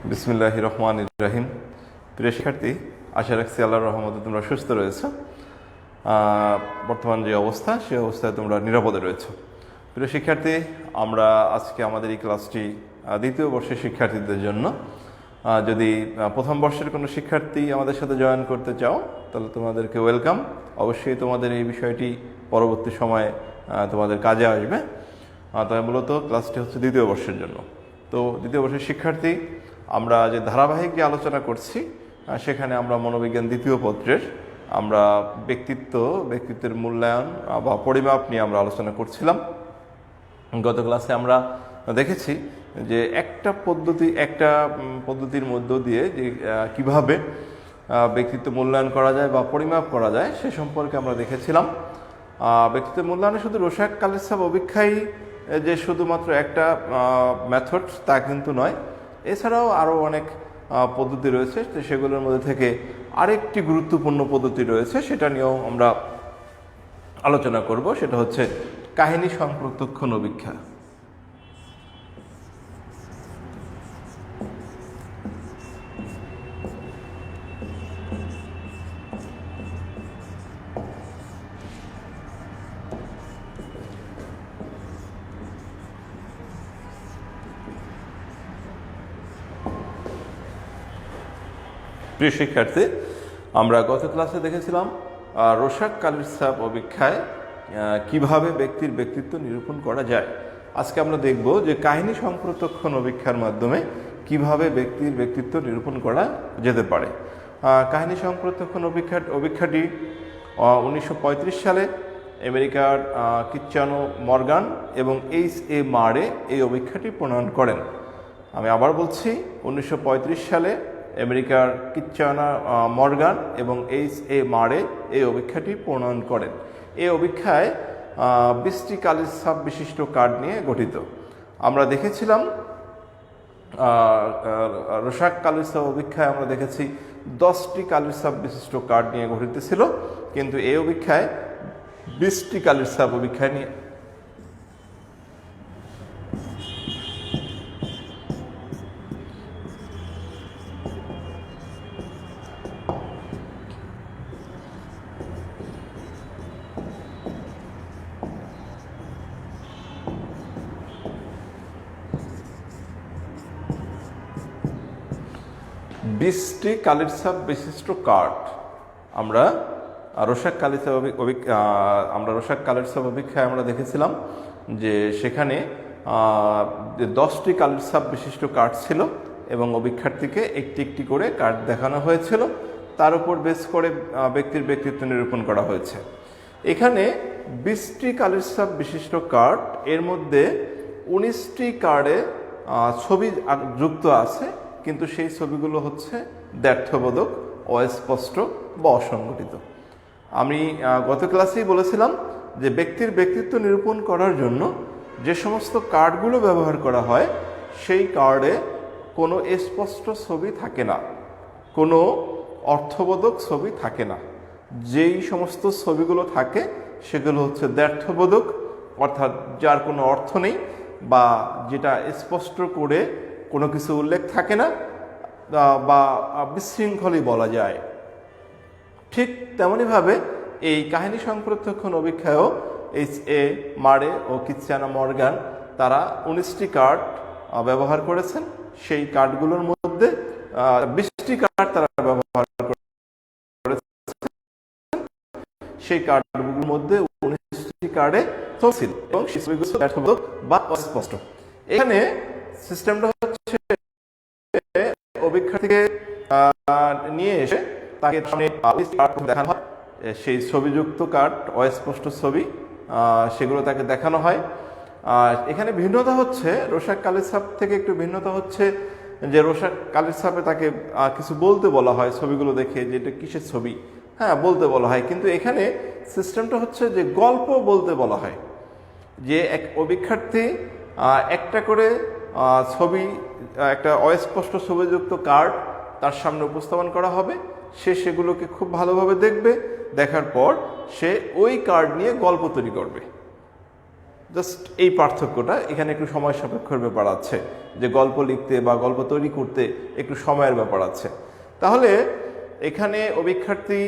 বিসমিল্লাহির রহমানির রহিম। প্রিয় শিক্ষার্থী, আশা রাখছি আল্লাহর রহমতে তোমরা সুস্থ রয়েছো। বর্তমান যে অবস্থা, সেই অবস্থায় তোমরা নিরাপদে রয়েছো। প্রিয় শিক্ষার্থী, আমরা আজকে আমাদের এই ক্লাসটি দ্বিতীয় বর্ষের শিক্ষার্থীদের জন্য। যদি প্রথম বর্ষের কোনো শিক্ষার্থী আমাদের সাথে জয়েন করতে চাও, তাহলে তোমাদেরকে ওয়েলকাম। অবশ্যই তোমাদের এই বিষয়টি পরবর্তী সময়ে তোমাদের কাজে আসবে। তবে মূলত ক্লাসটি হচ্ছে দ্বিতীয় বর্ষের জন্য। তো দ্বিতীয় বর্ষের শিক্ষার্থী, আমরা যে ধারাবাহিক যে আলোচনা করছি, সেখানে আমরা মনোবিজ্ঞান দ্বিতীয় পত্রের আমরা ব্যক্তিত্বের মূল্যায়ন বা পরিমাপ নিয়ে আমরা আলোচনা করছিলাম। গত ক্লাসে আমরা দেখেছি যে একটা পদ্ধতির মধ্য দিয়ে যে কিভাবে ব্যক্তিত্ব মূল্যায়ন করা যায় বা পরিমাপ করা যায় সে সম্পর্কে আমরা দেখেছিলাম। ব্যক্তিত্ব মূল্যায়নে শুধু রোশাক কালিসাব অভিক্ষাই যে শুধুমাত্র একটা মেথড তা কিন্তু নয়, এছাড়াও আরও অনেক পদ্ধতি রয়েছে। সেগুলোর মধ্যে থেকে আরেকটি গুরুত্বপূর্ণ পদ্ধতি রয়েছে, সেটা নিয়েও আমরা আলোচনা করব। সেটা হচ্ছে কাহিনী সংপ্রত্যক্ষণ অভিক্ষা। প্রিয় শিক্ষার্থী, আমরা গত ক্লাসে দেখেছিলাম রোশাক কালিসাব অভিক্ষায় কিভাবে ব্যক্তির ব্যক্তিত্ব নিরূপণ করা যায়। আজকে আমরা দেখব যে কাহিনী সংপ্রত্যক্ষণ অভিক্ষার মাধ্যমে কিভাবে ব্যক্তির ব্যক্তিত্ব নিরূপণ করা যেতে পারে। কাহিনী সংপ্রত্যক্ষণ অভিক্ষাটি 1935 সালে আমেরিকার কিচ্চানো মর্গান এবং এইচ.এ. মারে এই অভিক্ষাটি প্রণয়ন করেন। আমি আবার বলছি, 1935 সালে আমেরিকার কিচ্চানো মর্গান এবং এইচ.এ. মারে এই অভিক্ষাটি প্রণয়ন করেন। এই অভিক্ষায় 20টি কালিসাব বিশিষ্ট কার্ড নিয়ে গঠিত। আমরা দেখেছিলাম রোশাক কালিসাব অভিক্ষায় আমরা দেখেছি 10টি কালিসাব বিশিষ্ট কার্ড নিয়ে গঠিত ছিল, কিন্তু এই অভিক্ষায় 20টি কালিসাব অভিক্ষায় নিয়ে কালিসাব বিশিষ্ট কার্ড আমরা রোশাক কালিসাব অভিক্ষায় আমরা দেখেছিলাম যে সেখানে 10টি কালিসাব বিশিষ্ট কার্ড ছিল এবং অভিক্ষার্থীকে একটি একটি করে কার্ড দেখানো হয়েছিল। তার উপর বেস করে ব্যক্তির ব্যক্তিত্ব নিরূপণ করা হয়েছে। এখানে 20টি কালিসাব বিশিষ্ট কার্ড, এর মধ্যে 19টি কার্ডে ছবি যুক্ত আছে, কিন্তু সেই ছবিগুলো হচ্ছে দ্ব্যর্থবোধক, অস্পষ্ট বা অসংগঠিত। আমি গত ক্লাসেই বলেছিলাম যে ব্যক্তির ব্যক্তিত্ব নিরূপণ করার জন্য যে সমস্ত কার্ডগুলো ব্যবহার করা হয়, সেই কার্ডে কোনো স্পষ্ট ছবি থাকে না, কোনো অর্থবোধক ছবি থাকে না। যেই সমস্ত ছবিগুলো থাকে সেগুলো হচ্ছে দ্ব্যর্থবোধক, অর্থাৎ যার কোনো অর্থ নেই বা যেটা স্পষ্ট করে কোনো কিছু উল্লেখ থাকে না বা বিশৃঙ্খলই বলা যায়। ঠিক তেমনইভাবে এই কাহিনী সংপ্রত্যক্ষণ অভিক্ষায়ও এইচ.এ. মারে ও কিচ্চানো মর্গান তারা 19টি কার্ড ব্যবহার করেছেন। সেই কার্ডগুলোর মধ্যে 20টি কার্ড তারা ব্যবহার করেছেন। সেই কার্ডগুলোর মধ্যে 19টি কার্ডে ছবি ছিল এবং সেই ছবিগুলো দ্ব্যর্থবোধক বা অস্পষ্ট। এখানে সিস্টেমটা হচ্ছে অভিক্ষার্থীকে নিয়ে এসে তাকে সামনে দেখানো হয়, সেই ছবিযুক্ত কার্ড, অস্পষ্ট ছবি, সেগুলো তাকে দেখানো হয়। এখানে ভিন্নতা হচ্ছে রোশাক কালিসাব থেকে একটু ভিন্নতা হচ্ছে যে রোশাক কালিসাবে তাকে কিছু বলতে বলা হয় ছবিগুলো দেখে, যে এটা কিসের ছবি, হ্যাঁ বলতে বলা হয়। কিন্তু এখানে সিস্টেমটা হচ্ছে যে গল্প বলতে বলা হয়, যে এক অভিক্ষার্থী একটা করে ছবি, একটা অস্পষ্ট ছবিযুক্ত কার্ড তার সামনে উপস্থাপন করা হবে। সে সেগুলোকে খুব ভালোভাবে দেখবে, দেখার পর সে ওই কার্ড নিয়ে গল্প তৈরি করবে। জাস্ট এই পার্থক্যটা, এখানে একটু সময় সাপেক্ষর ব্যাপার আছে, যে গল্প লিখতে বা গল্প তৈরি করতে একটু সময়ের ব্যাপার আছে। তাহলে এখানে অভিক্ষার্থী,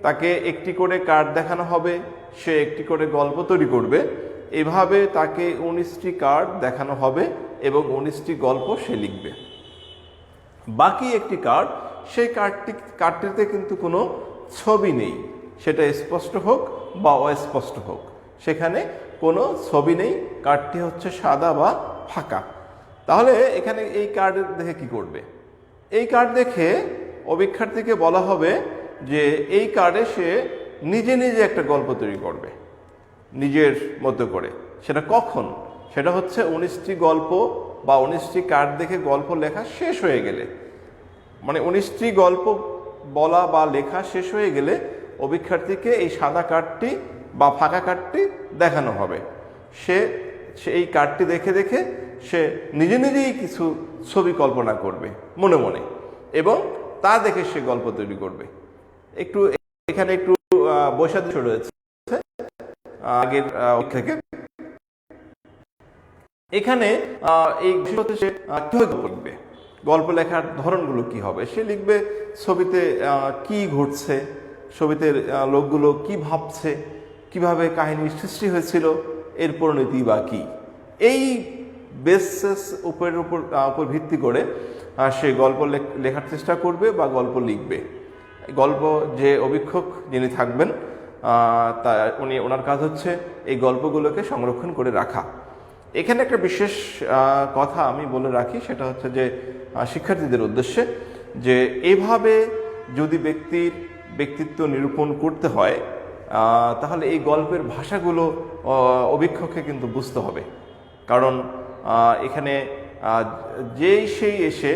তাকে একটি করে কার্ড দেখানো হবে, সে একটি করে গল্প তৈরি করবে, এভাবে তাকে 19টি কার্ড দেখানো হবে এবং 19টি গল্প সে লিখবে। বাকি একটি কার্ড, সেই কার্ডটিতে কিন্তু কোনো ছবি নেই, সেটা স্পষ্ট হোক বা অস্পষ্ট হোক, সেখানে কোনো ছবি নেই, কার্ডটি হচ্ছে সাদা বা ফাঁকা। তাহলে এখানে এই কার্ড দেখে কি করবে? এই কার্ড দেখে অভিক্ষার্থীকে বলা হবে যে এই কার্ডে সে নিজে নিজে একটা গল্প তৈরি করবে নিজের মতো করে। সেটা কখন? সেটা হচ্ছে 19টি গল্প বা 19টি কার্ড দেখে গল্প লেখা শেষ হয়ে গেলে, মানে 19টি গল্প বলা বা লেখা শেষ হয়ে গেলে অভিক্ষার্থীকে এই সাদা কার্ডটি বা ফাঁকা কার্ডটি দেখানো হবে। সে এই কার্ডটি দেখে দেখে সে নিজে নিজেই কিছু ছবি কল্পনা করবে মনে মনে, এবং তা দেখে সে গল্প তৈরি করবে। একটু এখানে একটু বৈসাদৃশ্য রয়েছে আগের থেকে। এখানে এই বিষয়তে সে কিভাবে লিখবে, গল্প লেখার ধরনগুলো কি হবে, সে লিখবে ছবিতে কি ঘটছে, ছবিতে লোকগুলো কি ভাবছে, কিভাবে কাহিনীর সৃষ্টি হয়েছিল, এর পরিণতি বা কি, এই বেসিস উপর ভিত্তি করে সে গল্প লেখার চেষ্টা করবে বা গল্প লিখবে। গল্প যে অভিক্ষক যিনি থাকবেন, তা ওনার কাজ হচ্ছে এই গল্পগুলোকে সংরক্ষণ করে রাখা। এখানে একটা বিশেষ কথা আমি বলে রাখি, সেটা হচ্ছে যে শিক্ষার্থীদের উদ্দেশ্যে, যে এভাবে যদি ব্যক্তির ব্যক্তিত্ব নিরূপণ করতে হয়, তাহলে এই গল্পের ভাষাগুলো অভিক্ষককে কিন্তু বুঝতে হবে। কারণ এখানে সেই এসে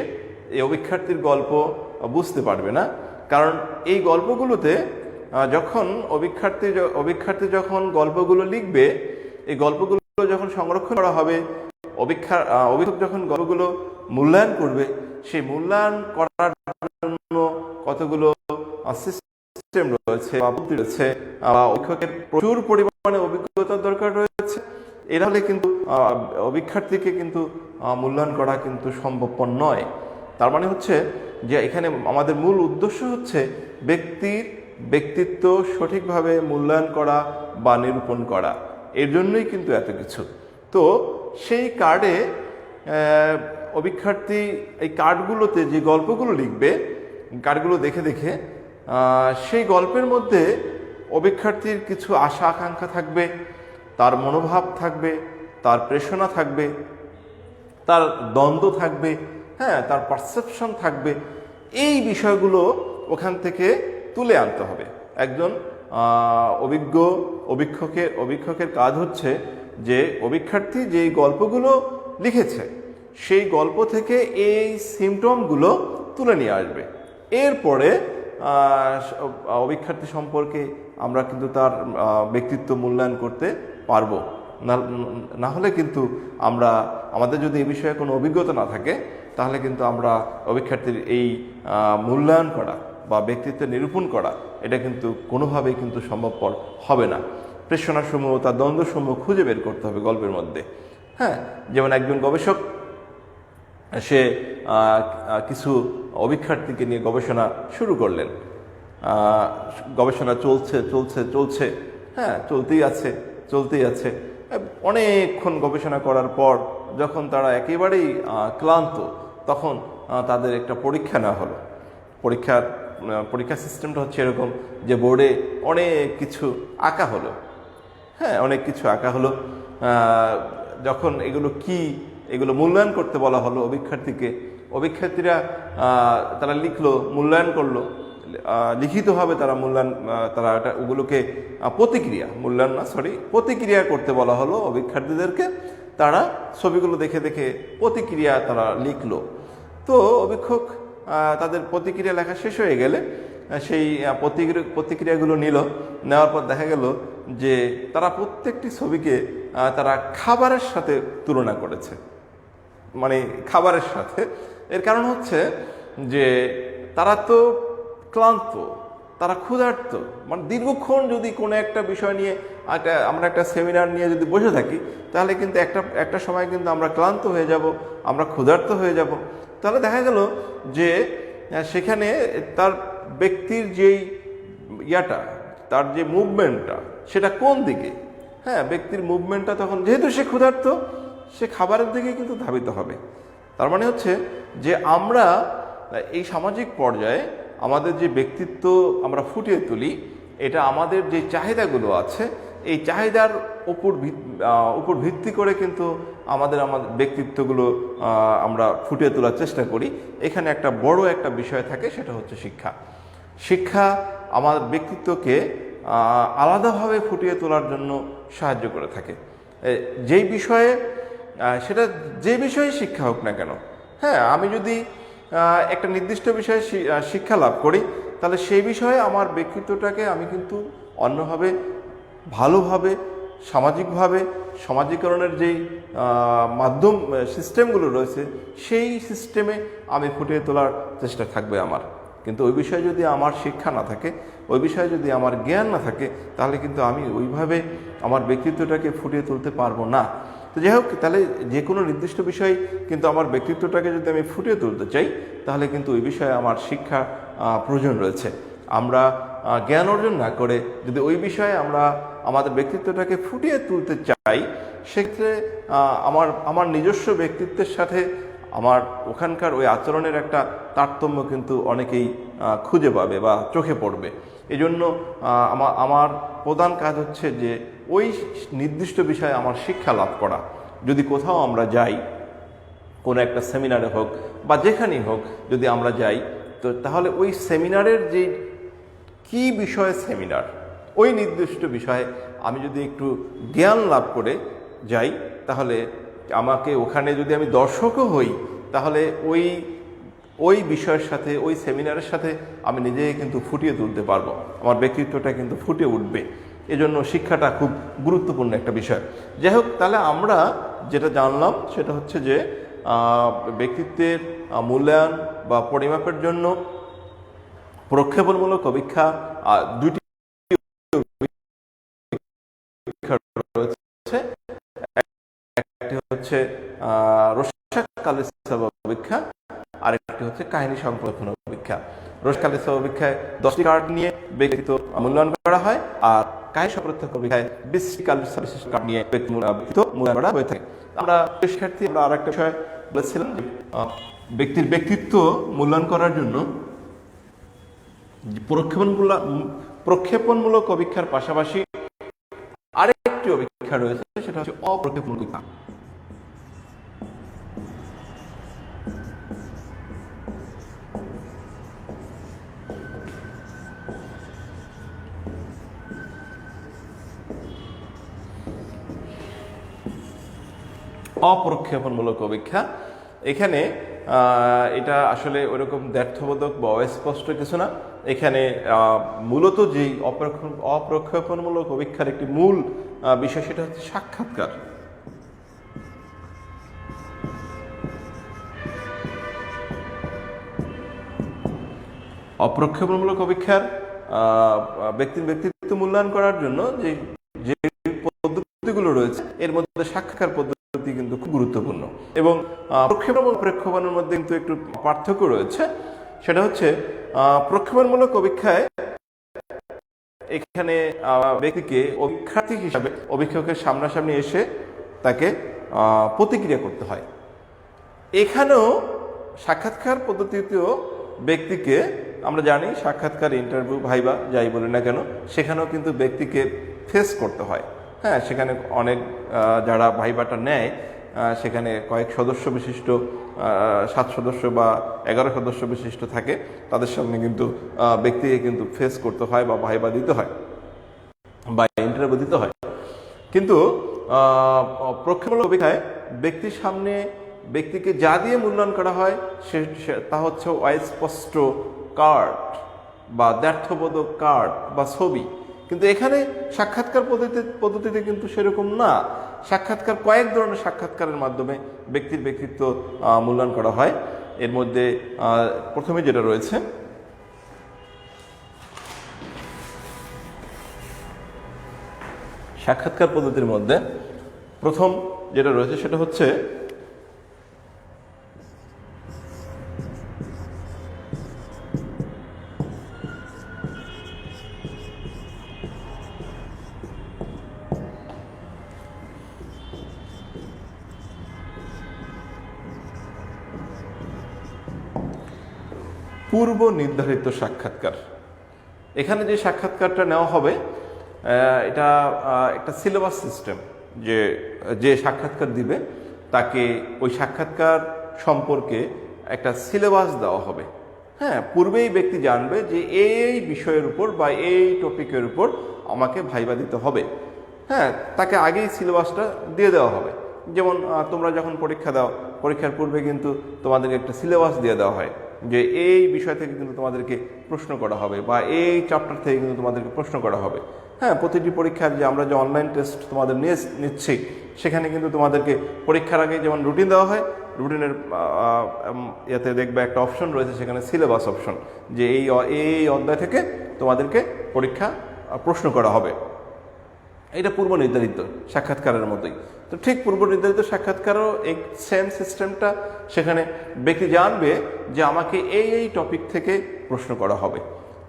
এই অভিক্ষার্থীর গল্প বুঝতে পারবে না। কারণ এই গল্পগুলোতে যখন অভিক্ষার্থী যখন গল্পগুলো লিখবে, এই গল্পগুলো যখন সংরক্ষণ করা হবে, অভিক্ষক যখন গল্পগুলো মূল্যায়ন করবে, সেই মূল্যায়ন করার জন্য কতগুলো সিস্টেম রয়েছে বা পদ্ধতি রয়েছে, অভিক্ষকের প্রচুর পরিমাণে অভিজ্ঞতার দরকার রয়েছে। এরা হলে কিন্তু অভিক্ষার্থীকে কিন্তু মূল্যায়ন করা কিন্তু সম্ভবপর নয়। তার মানে হচ্ছে যে এখানে আমাদের মূল উদ্দেশ্য হচ্ছে ব্যক্তির ব্যক্তিত্ব সঠিকভাবে মূল্যায়ন করা বা নিরূপণ করা। এর জন্যই কিন্তু এত কিছু। তো সেই কার্ডে অভিক্ষার্থী এই কার্ডগুলোতে যে গল্পগুলো লিখবে, কার্ডগুলো দেখে দেখে সেই গল্পের মধ্যে অভিক্ষার্থীর কিছু আশা আকাঙ্ক্ষা থাকবে, তার মনোভাব থাকবে, তার প্রেরণা থাকবে, তার দ্বন্দ্ব থাকবে, হ্যাঁ, তার পারসেপশন থাকবে। এই বিষয়গুলো ওখান থেকে তুলে আনতে হবে। একজন অভিক্ষকের কাজ হচ্ছে যে অভিক্ষার্থী যেই গল্পগুলো লিখেছে সেই গল্প থেকে এই সিমটমগুলো তুলে নিয়ে আসবে। এরপরে অভিক্ষার্থী সম্পর্কে আমরা কিন্তু তার ব্যক্তিত্ব মূল্যায়ন করতে পারবো। না হলে কিন্তু আমাদের যদি এই বিষয়ে কোনো অভিজ্ঞতা না থাকে, তাহলে কিন্তু আমরা অভিক্ষার্থীর এই মূল্যায়ন করা বা ব্যক্তিত্ব নিরূপণ করা, এটা কিন্তু কোনোভাবেই কিন্তু সম্ভবপর হবে না। প্রেরণাসমূহ, তার দ্বন্দ্বসমূহ খুঁজে বের করতে হবে গল্পের মধ্যে। হ্যাঁ, যেমন একজন গবেষক সে কিছু অভিক্ষার্থীকে নিয়ে গবেষণা শুরু করলেন। গবেষণা চলছে, হ্যাঁ, চলতেই আছে। অনেকক্ষণ গবেষণা করার পর যখন তারা একেবারেই ক্লান্ত, তখন তাদের একটা পরীক্ষা নেওয়া হলো। পরীক্ষা সিস্টেমটা হচ্ছে এরকম যে বোর্ডে অনেক কিছু আঁকা হলো, হ্যাঁ, অনেক কিছু আঁকা হলো। যখন এগুলো মূল্যায়ন করতে বলা হলো অভিক্ষার্থীরা তারা লিখলো, মূল্যায়ন করলো, লিখিতভাবে তারা ওগুলোকে প্রতিক্রিয়া করতে বলা হলো অভিক্ষার্থীদেরকে। তারা ছবিগুলো দেখে দেখে প্রতিক্রিয়া তারা লিখলো। তো অভিক্ষক তাদের প্রতিক্রিয়া লেখা শেষ হয়ে গেলে সেই প্রতিক্রিয়াগুলো নেওয়ার পর দেখা গেল যে তারা প্রত্যেকটি ছবিকে তারা খাবারের সাথে তুলনা করেছে, মানে খাবারের সাথে। এর কারণ হচ্ছে যে তারা তো ক্লান্ত, তারা ক্ষুধার্ত। মানে দীর্ঘক্ষণ যদি কোনো একটা বিষয় নিয়ে আমরা একটা সেমিনার নিয়ে যদি বসে থাকি, তাহলে কিন্তু একটা সময় কিন্তু আমরা ক্লান্ত হয়ে যাব, আমরা ক্ষুধার্ত হয়ে যাব। তাহলে দেখা গেল যে সেখানে তার ব্যক্তির যেই তার যে মুভমেন্টটা, সেটা কোন দিকে? হ্যাঁ, ব্যক্তির মুভমেন্টটা তখন, যেহেতু সে ক্ষুধার্ত, সে খাবারের দিকে কিন্তু ধাবিত হবে। তার মানে হচ্ছে যে আমরা এই সামাজিক পর্যায়ে আমাদের যে ব্যক্তিত্ব আমরা ফুটিয়ে তুলি, এটা আমাদের যে চাহিদাগুলো আছে, এই চাহিদার উপর ভিত্তি করে কিন্তু আমাদের ব্যক্তিত্বগুলো আমরা ফুটিয়ে তোলার চেষ্টা করি। এখানে একটা বড় একটা বিষয় থাকে, সেটা হচ্ছে শিক্ষা। শিক্ষা আমার ব্যক্তিত্বকে আলাদাভাবে ফুটিয়ে তোলার জন্য সাহায্য করে থাকে। যেই বিষয়ে সেটা যে বিষয়ে শিক্ষা হোক না কেন, হ্যাঁ, আমি যদি একটা নির্দিষ্ট বিষয়ে শিক্ষা লাভ করি, তাহলে সেই বিষয়ে আমার ব্যক্তিত্বটাকে আমি কিন্তু অন্যভাবে, ভালোভাবে, সামাজিকভাবে, সমাজীকরণের যেই মাধ্যম সিস্টেমগুলো রয়েছে, সেই সিস্টেমে আমি ফুটিয়ে তোলার চেষ্টা থাকবে আমার। কিন্তু ওই বিষয়ে যদি আমার শিক্ষা না থাকে, ওই বিষয়ে যদি আমার জ্ঞান না থাকে, তাহলে কিন্তু আমি ওইভাবে আমার ব্যক্তিত্বটাকে ফুটিয়ে তুলতে পারবো না। তো যাই হোক, তাহলে যে কোনো নির্দিষ্ট বিষয় কিন্তু আমার ব্যক্তিত্বটাকে যদি আমি ফুটিয়ে তুলতে চাই, তাহলে কিন্তু ওই বিষয়ে আমার শিক্ষা প্রয়োজন রয়েছে। আমরা জ্ঞান অর্জন না করে যদি ওই বিষয়ে আমরা আমাদের ব্যক্তিত্বটাকে ফুটিয়ে তুলতে চাই, সেক্ষেত্রে আমার নিজস্ব ব্যক্তিত্বের সাথে আমার ওখানকার ওই আচরণের একটা তারতম্য কিন্তু অনেকেই খুঁজে পাবে বা চোখে পড়বে। এই জন্য আমার প্রধান কাজ হচ্ছে যে ওই নির্দিষ্ট বিষয়ে আমার শিক্ষা লাভ করা। যদি কোথাও আমরা যাই, কোনো একটা সেমিনারে হোক বা যেখানেই হোক, যদি আমরা যাই, তো তাহলে ওই সেমিনারের যে কি বিষয়ে সেমিনার, ওই নির্দিষ্ট বিষয়ে আমি যদি একটু জ্ঞান লাভ করে যাই, তাহলে আমাকে ওখানে যদি আমি দর্শকও হই, তাহলে ওই বিষয়ের সাথে, ওই সেমিনারের সাথে আমি নিজেকে কিন্তু ফুটিয়ে তুলতে পারবো, আমার ব্যক্তিত্বটা কিন্তু ফুটে উঠবে। এজন্য শিক্ষাটা খুব গুরুত্বপূর্ণ একটা বিষয়। যাই হোক, তাহলে আমরা যেটা জানলাম সেটা হচ্ছে যে ব্যক্তিত্বের মূল্যায়ন বা পরিমাপের জন্য প্রক্ষেপণমূলক অভিক্ষা দুইটি রয়েছে। একটি হচ্ছে রোশাক-কালিসাব অভিক্ষা, আরেকটি হচ্ছে কাহিনী সংকলন অভিক্ষা। রোশাক-কালিসাব অভিক্ষায় 10টি কার্ড নিয়ে ব্যক্তিত্ব মূল্যায়ন করা হয়, আর কাহিনী সংকলন অভিক্ষায় 20টি বিশিষ্ট কার্ড নিয়ে ব্যক্তিত্ব মূল্যায়ন করা হয়ে থাকে। আমরা শিক্ষার্থী, আমরা আরেকটা বিষয় বলেছিলাম যে ব্যক্তির ব্যক্তিত্ব মূল্যায়ন করার জন্য প্রক্ষেপণমূলক অভিক্ষার পাশাপাশি আরেকটি অভিক্ষা রয়েছে, সেটা হচ্ছে অপ্রক্ষেপণমূলক অভিক্ষা। অপ্রক্ষেপণমূলক অভিক্ষা, এখানে এটা আসলে ওরকম দ্ব্যর্থবোধক বা অস্পষ্ট কিছু না। এখানে মূলত যেই অপ্রক্ষেপণমূলক অভিক্ষার একটি মূল বিষয়, সেটা হচ্ছে সাক্ষাৎকার। অপ্রক্ষেপণমূলক অভিক্ষার ব্যক্তির ব্যক্তিত্ব মূল্যায়ন করার জন্য যে পদ্ধতিগুলো রয়েছে, এর মধ্যে সাক্ষাৎকার পদ্ধতি কিন্তু খুব গুরুত্বপূর্ণ। এবং প্রক্ষেপণের মধ্যে কিন্তু একটু পার্থক্য রয়েছে। সেটা হচ্ছে প্রক্ষেপণমূলক অভিক্ষায় এখানে ব্যক্তিকে অভিক্ষার্থী হিসাবে অভিক্ষকের সামনাসামনি এসে তাকে প্রতিক্রিয়া করতে হয়। এখানেও সাক্ষাৎকার পদ্ধতিতেও ব্যক্তিকে, আমরা জানি সাক্ষাৎকার, ইন্টারভিউ, ভাইবা যাই বলি না কেন, সেখানেও কিন্তু ব্যক্তিকে ফেস করতে হয়। হ্যাঁ, সেখানে অনেক যারা ভাইবাটা নেয়, সেখানে কয়েক সদস্য বিশিষ্ট 7 সদস্য বা 11 সদস্য বিশিষ্ট থাকে, তাদের সামনে কিন্তু ব্যক্তিকে কিন্তু ফেস করতে হয় বা ভাইবা দিতে হয় বা ইন্টারভিউ দিতে হয়। কিন্তু প্রক্ষেপণমূলক অভিক্ষায় ব্যক্তির সামনে ব্যক্তিকে যা দিয়ে মূল্যায়ন করা হয় তা হচ্ছে অস্পষ্ট কার্ড বা দ্ব্যর্থবোধক কার্ড বা ছবি। কিন্তু এখানে সাক্ষাৎকার পদ্ধতিতে কিন্তু সেরকম না। সাক্ষাৎকার কয়েক ধরনের সাক্ষাৎকারের মাধ্যমে ব্যক্তির ব্যক্তিত্ব মূল্যায়ন করা হয়। এর মধ্যে প্রথমে যেটা রয়েছে সাক্ষাৎকার পদ্ধতির মধ্যে প্রথম যেটা রয়েছে সেটা হচ্ছে পূর্ব নির্ধারিত সাক্ষাৎকার। এখানে যে সাক্ষাৎকারটা নেওয়া হবে এটা একটা সিলেবাস সিস্টেম, যে যে সাক্ষাৎকার দিবে তাকে ওই সাক্ষাৎকার সম্পর্কে একটা সিলেবাস দেওয়া হবে। হ্যাঁ, পূর্বেই ব্যক্তি জানবে যে এই বিষয়ের উপর বা এই টপিকের উপর আমাকে ভাইবা দিতে হবে। হ্যাঁ, তাকে আগেই সিলেবাসটা দিয়ে দেওয়া হবে। যেমন তোমরা যখন পরীক্ষা দাও, পরীক্ষার পূর্বে কিন্তু তোমাদেরকে একটা সিলেবাস দিয়ে দেওয়া হয় যে এই বিষয় থেকে কিন্তু তোমাদেরকে প্রশ্ন করা হবে বা এই চ্যাপ্টার থেকে কিন্তু তোমাদেরকে প্রশ্ন করা হবে। হ্যাঁ, প্রতিটি পরীক্ষার যে আমরা যে অনলাইন টেস্ট তোমাদের নিচ্ছি সেখানে কিন্তু তোমাদেরকে পরীক্ষার আগে যেমন রুটিন দেওয়া হয়, রুটিনের ইয়াতে দেখবে একটা অপশন রয়েছে, সেখানে সিলেবাস অপশন, যে এই অধ্যায় থেকে তোমাদেরকে পরীক্ষা প্রশ্ন করা হবে। এটা পূর্ব নির্ধারিত সাক্ষাৎকারের মতোই। তো ঠিক পূর্ব নির্ধারিত সাক্ষাৎকারও এই সেম সিস্টেমটা, সেখানে ব্যক্তি জানবে যে আমাকে এই টপিক থেকে প্রশ্ন করা হবে।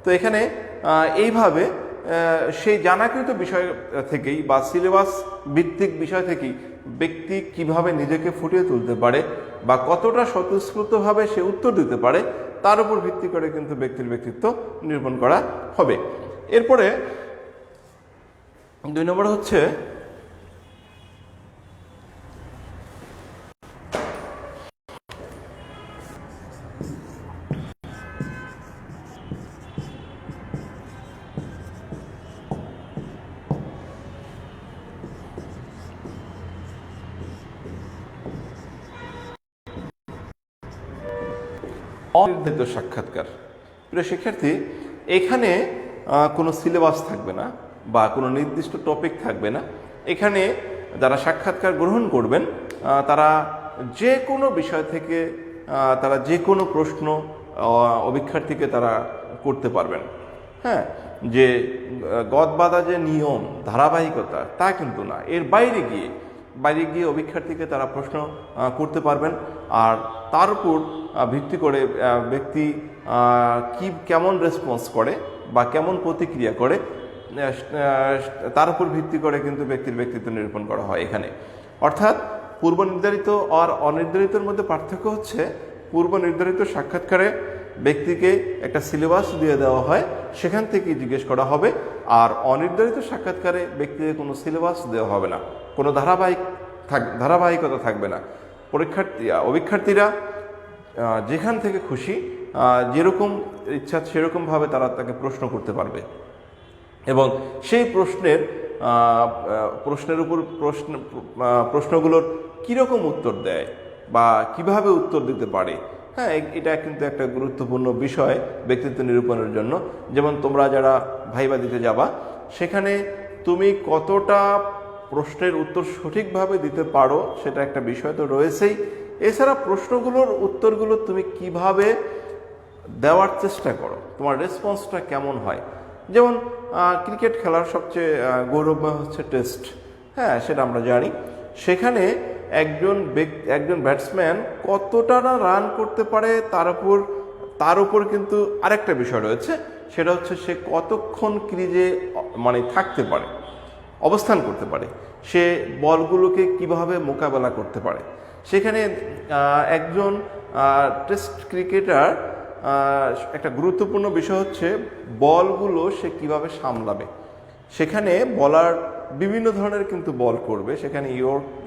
তো এখানে এইভাবে সেই জানাকৃত বিষয় থেকেই বা সিলেবাস ভিত্তিক বিষয় থেকেই ব্যক্তি কিভাবে নিজেকে ফুটিয়ে তুলতে পারে বা কতটা স্বতঃস্ফূর্তভাবে সে উত্তর দিতে পারে তার উপর ভিত্তি করে কিন্তু ব্যক্তির ব্যক্তিত্ব নিরূপণ করা হবে। এরপরে 2 নম্বর হচ্ছে অনির্ধারিত সাক্ষাৎকার। প্রিয় শিক্ষার্থী, এখানে কোনো সিলেবাস থাকবে না বা কোনো নির্দিষ্ট টপিক থাকবে না। এখানে যারা সাক্ষাৎকার গ্রহণ করবেন তারা যে কোনো বিষয় থেকে তারা যে কোনো প্রশ্ন অভিক্ষার্থীকে তারা করতে পারবেন। হ্যাঁ, যে গদবাঁধা যে নিয়ম ধারাবাহিকতা তা কিন্তু না, এর বাইরে গিয়ে অভিক্ষার্থীকে তারা প্রশ্ন করতে পারবেন। আর তার উপর ভিত্তি করে ব্যক্তি কেমন রেসপন্স করে বা কেমন প্রতিক্রিয়া করে তার উপর ভিত্তি করে কিন্তু ব্যক্তির ব্যক্তিত্ব নিরূপণ করা হয় এখানে। অর্থাৎ পূর্ব নির্ধারিত আর অনির্ধারিতর মধ্যে পার্থক্য হচ্ছে, পূর্ব নির্ধারিত সাক্ষাৎকারে ব্যক্তিকে একটা সিলেবাস দিয়ে দেওয়া হয়, সেখান থেকেই জিজ্ঞেস করা হবে। আর অনির্ধারিত সাক্ষাৎকারে ব্যক্তিকে কোনো সিলেবাস দেওয়া হবে না, কোনো ধারাবাহিকতা থাকবে না। অভিক্ষার্থীরা যেখান থেকে খুশি যেরকম ইচ্ছা সেরকমভাবে তারা তাকে প্রশ্ন করতে পারবে এবং সেই প্রশ্নের উপর প্রশ্নগুলোর কীরকম উত্তর দেয় বা কিভাবে উত্তর দিতে পারে। হ্যাঁ, এটা কিন্তু একটা গুরুত্বপূর্ণ বিষয় ব্যক্তিত্ব নিরূপণের জন্য। যেমন তোমরা যারা ভাইবা দিতে যাবা, সেখানে তুমি কতটা প্রশ্নের উত্তর সঠিকভাবে দিতে পারো সেটা একটা বিষয় তো রয়েছেই। এছাড়া প্রশ্নগুলোর উত্তরগুলো তুমি কিভাবে দেওয়ার চেষ্টা করো, তোমার রেসপন্সটা কেমন হয়। যেমন ক্রিকেট খেলার সবচেয়ে গৌরবময় হচ্ছে টেস্ট। হ্যাঁ, সেটা আমরা জানি। সেখানে একজন ব্যাটসম্যান কতটা না রান করতে পারে তার উপর কিন্তু আরেকটা বিষয় রয়েছে, সেটা হচ্ছে সে কতক্ষণ ক্রিজে থাকতে পারে, অবস্থান করতে পারে, সে বলগুলোকে কিভাবে মোকাবেলা করতে পারে। সেখানে একজন টেস্ট ক্রিকেটার একটা গুরুত্বপূর্ণ বিষয় হচ্ছে বলগুলো সে কিভাবে সামলাবে। সেখানে বলার বিভিন্ন ধরনের কিন্তু বল করবে, সেখানে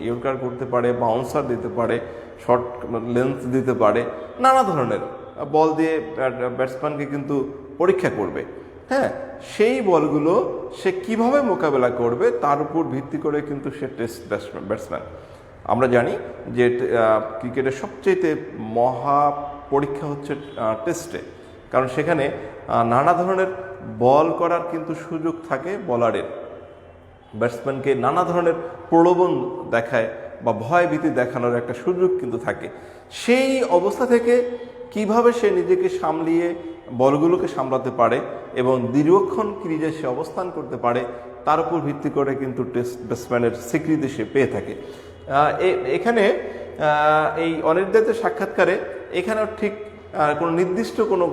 ইয়র্কার করতে পারে, বাউন্সার দিতে পারে, শর্ট লেন্থ দিতে পারে, নানা ধরনের বল দিয়ে ব্যাটসম্যানকে কিন্তু পরীক্ষা করবে। হ্যাঁ, সেই বলগুলো সে কিভাবে মোকাবেলা করবে তার উপর ভিত্তি করে কিন্তু সে টেস্ট ব্যাটসম্যান। আমরা জানি যে ক্রিকেটের সবচেয়ে মহা পরীক্ষা হচ্ছে টেস্টে, কারণ সেখানে নানা ধরনের বল করার কিন্তু সুযোগ থাকে বলারের। ব্যাটসম্যানকে নানা ধরনের প্রলোভন দেখায় বা ভয় ভীতি দেখানোর একটা সুযোগ কিন্তু থাকে। সেই অবস্থা থেকে কিভাবে সে নিজেকে সামলিয়ে বলগুলোকে সামলাতে পারে এবং দীর্ঘক্ষণ ক্রিজে সে অবস্থান করতে পারে, তার উপর ভিত্তি করে কিন্তু টেস্ট ব্যাটসম্যানের স্বীকৃতি সে পেয়ে থাকে। এখানে এই অনির্ধারিত সাক্ষাৎকারে এখানেও ঠিক কোনো নির্দিষ্ট কোনো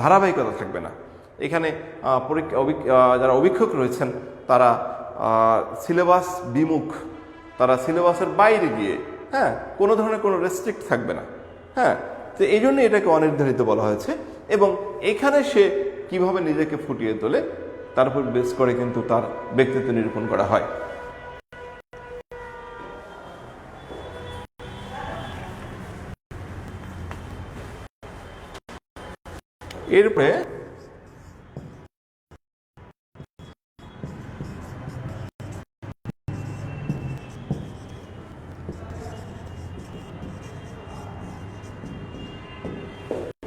ধারাবাহিকতা থাকবে না। এখানে যারা অভীক্ষক রয়েছেন তারা সিলেবাস বিমুখ, তারা সিলেবাসের বাইরে গিয়ে কোনো ধরনের কোনো রেস্ট্রিক্ট থাকবে না। তো এই জন্য এটাকে অনির্ধারিত বলা হয়েছে এবং এখানে সে কিভাবে নিজেকে ফুটিয়ে তোলে তার উপর বেস করে কিন্তু তার ব্যক্তিত্ব নিরূপণ করা হয়। এরপরে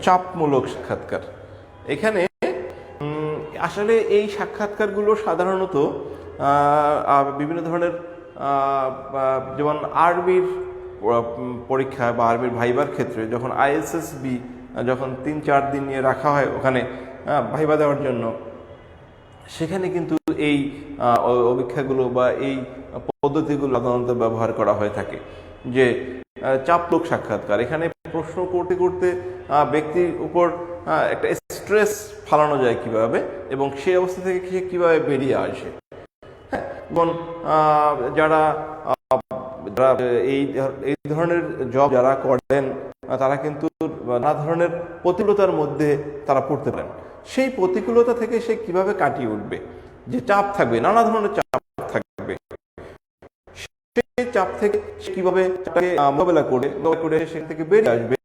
চাপমূলক সাক্ষাৎকার। এখানে আসলে এই সাক্ষাৎকারগুলো সাধারণত বিভিন্ন ধরনের যেমন আর্মির পরীক্ষা বা আর্মির ভাইবার ক্ষেত্রে যখন ISSB যখন 3-4 দিন নিয়ে রাখা হয় ওখানে ভাইবা দেওয়ার জন্য, সেখানে কিন্তু এই অভিক্ষাগুলো বা এই পদ্ধতিগুলো সাধারণত ব্যবহার করা হয়ে থাকে। যে চাপমূলক সাক্ষাৎকার, এখানে প্রশ্ন করতে করতে ব্যক্তির উপর একটা স্ট্রেস ফালানো যায় কিভাবে এবং সেই অবস্থা থেকে সে কীভাবে বেরিয়ে আসে। এবং যারা এই ধরনের জব যারা করেন তারা কিন্তু নানা ধরনের প্রতিকূলতার মধ্যে তারা পড়তে পারেন। সেই প্রতিকূলতা থেকে সে কিভাবে কাটিয়ে উঠবে, যে চাপ থাকবে, নানা ধরনের চাপ থাকবে, সেই চাপ থেকে সে কিভাবে মোকাবেলা করে সেখান থেকে বেরিয়ে আসবে,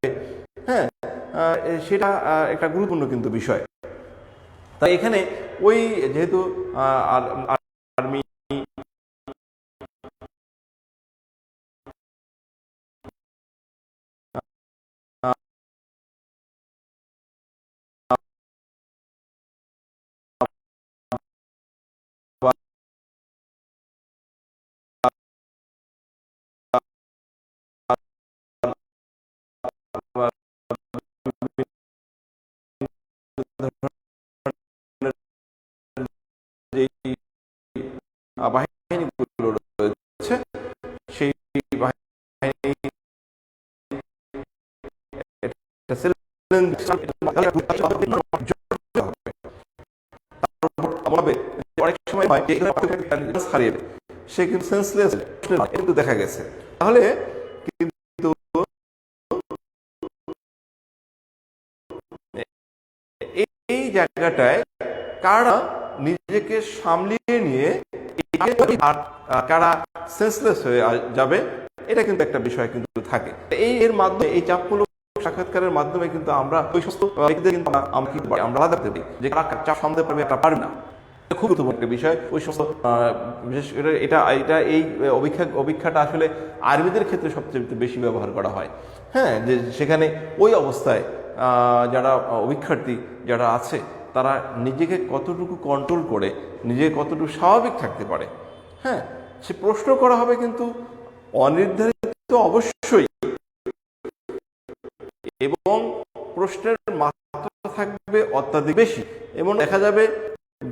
সেটা একটা গুরুত্বপূর্ণ কিন্তু বিষয়। তাই এখানে ওই যেহেতু আর্মি বাহিনীগুলো রয়েছে সেই বাহিনী অনেক সময় হারিয়ে সে কিন্তু সেন্সলেস কিন্তু দেখা গেছে। তাহলে কিন্তু এই জায়গাটায় কারা নিজেকে সামলিয়ে নিয়ে কারা সেন্সলেস হয়ে যাবে, এটা কিন্তু একটা বিষয় কিন্তু থাকে। এর মাধ্যমে এই চাপমূলক সাক্ষাৎকারের মাধ্যমে কিন্তু আমরা ওই সমস্ত আমরা আলাদা করতে পারি যে কারা চাপ সামলাতে পারবে, একটা পারবে না। খুব গুরুত্বপূর্ণ একটা বিষয়। ওই সমস্ত বিশেষ করে এটা এই অভিক্ষাটা আসলে আর্মিদের ক্ষেত্রে সবচেয়ে বেশি ব্যবহার করা হয়। যে সেখানে ওই অবস্থায় যারা অভিক্ষার্থী যারা আছে তারা নিজেকে কতটুকু কন্ট্রোল করে নিজে কতটুকু স্বাভাবিক থাকতে পারে। সে প্রশ্ন করা হবে কিন্তু অনির্ধারিত অবশ্যই, এবং প্রশ্নের মাত্রা থাকবে অত্যাধিক বেশি। এবং দেখা যাবে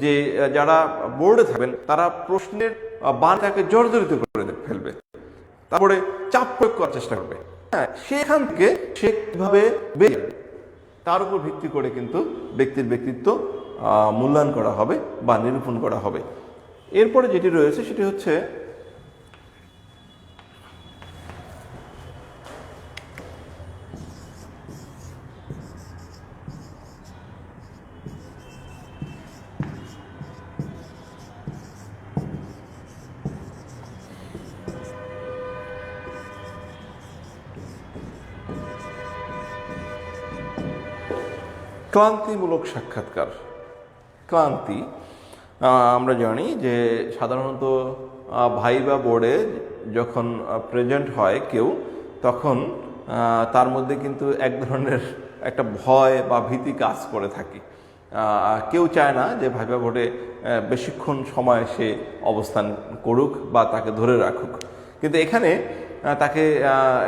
যে যারা বোর্ডে থাকবেন তারা প্রশ্নের বানটাকে জর্জরিত করে ফেলবে, তারপরে চাপ প্রয়োগ করার চেষ্টা করবে। সেখান থেকে সে কিভাবে বেরিয়ে তার উপর ভিত্তি করে কিন্তু ব্যক্তির ব্যক্তিত্ব মূল্যায়ন করা হবে বা নিরূপণ করা হবে। এরপরে যেটি রয়েছে সেটি হচ্ছে ক্লান্তিমূলক সাক্ষাৎকার। ক্লান্তি আমরা জানি যে সাধারণত ভাইবা বোর্ডে যখন প্রেজেন্ট হয় কেউ, তখন তার মধ্যে কিন্তু এক ধরনের একটা ভয় বা ভীতি কাজ করে থাকে। কেউ চায় না যে ভাইবা বোর্ডে বেশিক্ষণ সময় সে অবস্থান করুক বা তাকে ধরে রাখুক, কিন্তু এখানে তাকে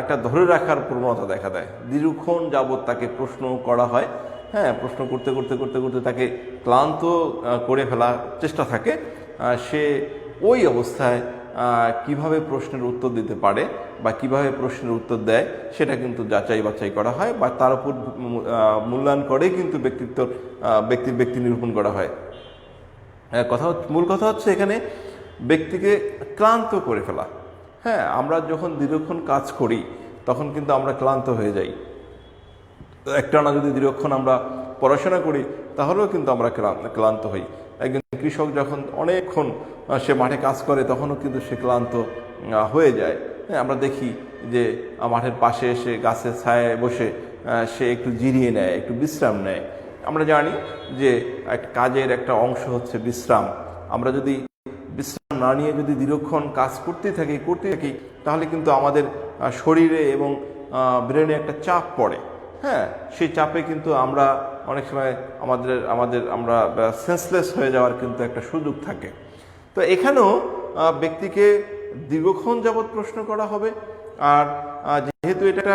একটা ধরে রাখার প্রবণতা দেখা দেয়। দীর্ঘক্ষণ যাবৎ তাকে প্রশ্ন করা হয় হ্যাঁ, প্রশ্ন করতে করতে করতে করতে তাকে ক্লান্ত করে ফেলার চেষ্টা থাকে, সে ওই অবস্থায় কিভাবে প্রশ্নের উত্তর দিতে পারে বা কিভাবে প্রশ্নের উত্তর দেয় সেটা কিন্তু যাচাই বাছাই করা হয় বা তার উপর মূল্যায়ন করে কিন্তু ব্যক্তি নিরূপণ করা হয়। মূল কথা হচ্ছে এখানে ব্যক্তিকে ক্লান্ত করে ফেলা। হ্যাঁ, আমরা যখন দীর্ঘক্ষণ কাজ করি তখন কিন্তু আমরা ক্লান্ত হয়ে যাই। একটানা যদি দীর্ঘক্ষণ আমরা পড়াশোনা করি তাহলেও কিন্তু আমরা ক্লান্ত হই। একজন কৃষক যখন অনেকক্ষণ সে মাঠে কাজ করে তখনও কিন্তু সে ক্লান্ত হয়ে যায়। হ্যাঁ, আমরা দেখি যে মাঠের পাশে এসে গাছের ছায়ায় বসে সে একটু জিরিয়ে নেয়, একটু বিশ্রাম নেয়। আমরা জানি যে কাজের একটা অংশ হচ্ছে বিশ্রাম। আমরা যদি বিশ্রাম না নিয়ে যদি দীর্ঘক্ষণ কাজ করতে থাকি তাহলে কিন্তু আমাদের শরীরে এবং ব্রেনে একটা চাপ পড়ে। হ্যাঁ, সেই চাপে কিন্তু আমরা অনেক সময় আমরা সেন্সলেস হয়ে যাওয়ার কিন্তু একটা সুযোগ থাকে। তো এখানেও ব্যক্তিকে দীর্ঘক্ষণ যাবৎ প্রশ্ন করা হবে। আর যেহেতু এটা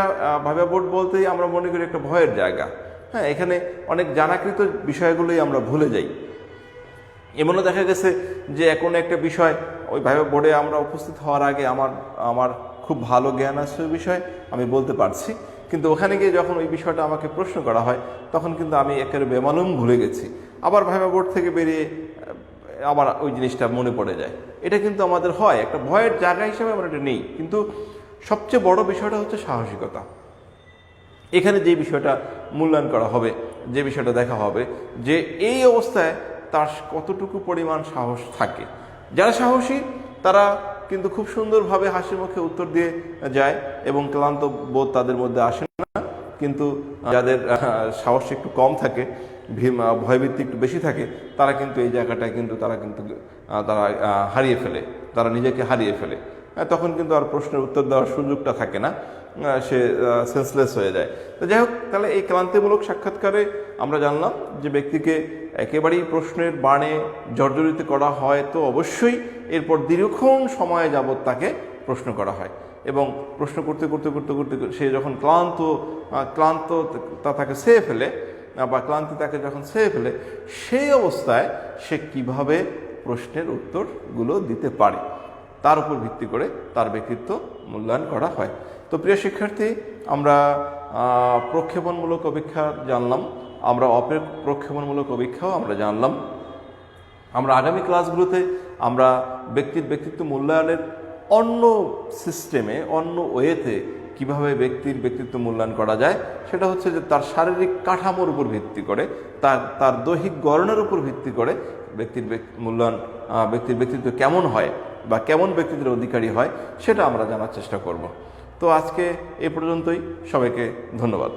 ভাইভা বোর্ড বলতেই আমরা মনে করি একটা ভয়ের জায়গা। হ্যাঁ, এখানে অনেক জানাকৃত বিষয়গুলোই আমরা ভুলে যাই। এমনও দেখা গেছে যে কোনো একটা বিষয় ওই ভাইভা বোর্ডে আমরা উপস্থিত হওয়ার আগে আমার খুব ভালো জ্ঞান আছে ওই বিষয়ে, আমি বলতে পারছি, কিন্তু ওখানে গিয়ে যখন ওই বিষয়টা আমাকে প্রশ্ন করা হয় তখন কিন্তু আমি একেবারে বেমালুম ভুলে গেছি। আবার ভাইভা বোর্ড থেকে বেরিয়ে আবার ওই জিনিসটা মনে পড়ে যায়। এটা কিন্তু আমাদের হয়, একটা ভয়ের জায়গা হিসেবে আমরা এটা নেই। কিন্তু সবচেয়ে বড় বিষয়টা হচ্ছে সাহসিকতা। এখানে যে বিষয়টা মূল্যায়ন করা হবে, যে বিষয়টা দেখা হবে যে এই অবস্থায় তার কতটুকু পরিমাণ সাহস থাকে। যারা সাহসী তারা কিন্তু খুব সুন্দরভাবে হাসি মুখে উত্তর দিয়ে যায় এবং ক্লান্ত বোধ তাদের মধ্যে আসে না। কিন্তু যাদের সাহস একটু কম থাকে, ভয়ভীতি একটু বেশি থাকে, তারা কিন্তু এই জায়গাটায় কিন্তু তারা হারিয়ে ফেলে, তারা নিজেকে হারিয়ে ফেলে। তখন কিন্তু আর প্রশ্নের উত্তর দেওয়ার সুযোগটা থাকে না, সে সেন্সলেস হয়ে যায়। তো যাই হোক, তাহলে এই ক্লান্তিমূলক সাক্ষাৎকারে আমরা জানলাম যে ব্যক্তিকে একেবারেই প্রশ্নের বাণে জর্জরিত করা হয়, তো অবশ্যই এরপর দীর্ঘক্ষণ সময় যাবৎ তাকে প্রশ্ন করা হয় এবং প্রশ্ন করতে করতে করতে করতে সে যখন ক্লান্ত তাকে ছেয়ে ফেলে বা ক্লান্তি তাকে যখন ছেয়ে ফেলে, সেই অবস্থায় সে কিভাবে প্রশ্নের উত্তরগুলো দিতে পারে তার উপর ভিত্তি করে তার ব্যক্তিত্ব মূল্যায়ন করা হয়। তো প্রিয় শিক্ষার্থী, আমরা প্রক্ষেপণমূলক অপেক্ষা জানলাম, আমরা অপ্রক্ষেপণমূলক অপেক্ষাও আমরা জানলাম। আমরা আগামী ক্লাসগুলোতে আমরা ব্যক্তিত্ব মূল্যায়নের অন্য সিস্টেমে, অন্য ওয়েতে কিভাবে ব্যক্তিত্ব মূল্যায়ন করা যায় সেটা হচ্ছে যে তার শারীরিক কাঠামোর উপর ভিত্তি করে, তার দৈহিক গড়নের উপর ভিত্তি করে ব্যক্তির ব্যক্তিত্ব কেমন হয় বা কেমন ব্যক্তিত্বের অধিকারী হয় সেটা আমরা জানার চেষ্টা করব। তো আজকে এ পর্যন্তই, সবাইকে ধন্যবাদ।